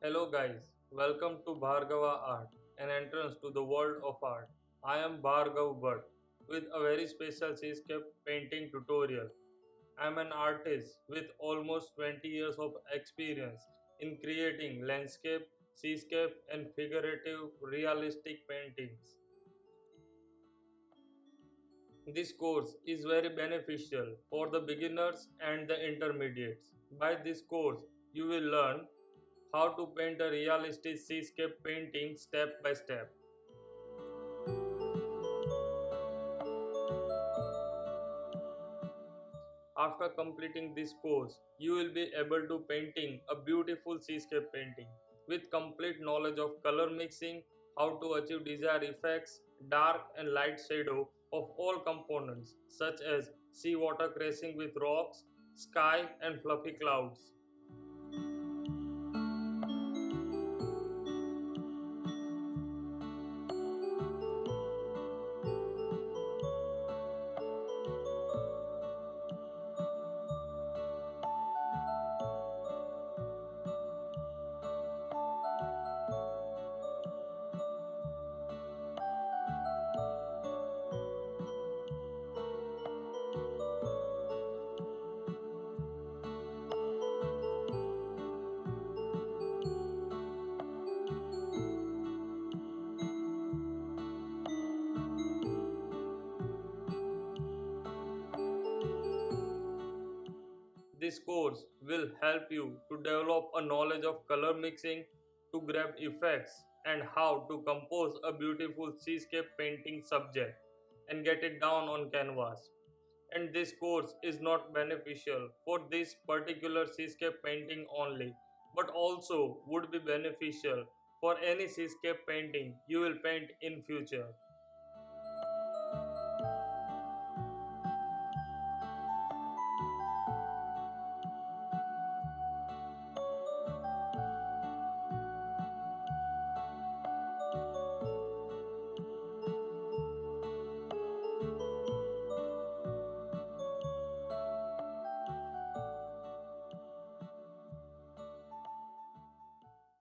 Hello guys, welcome to Bhargava Art, an entrance to the world of art. I am Bhargav Bhatt with a very special seascape painting tutorial. I am an artist with almost 20 years of experience in creating landscape, seascape and figurative realistic paintings. This course is very beneficial for the beginners and the intermediates. By this course, you will learn how to paint a realistic seascape painting step by step. After completing this course, you will be able to painting a beautiful seascape painting with complete knowledge of color mixing, how to achieve desired effects, dark and light shadow of all components such as seawater crashing with rocks, sky and fluffy clouds. This course will help you to develop a knowledge of color mixing, to grab effects, and how to compose a beautiful seascape painting subject and get it down on canvas. And this course is not beneficial for this particular seascape painting only, but also would be beneficial for any seascape painting you will paint in future.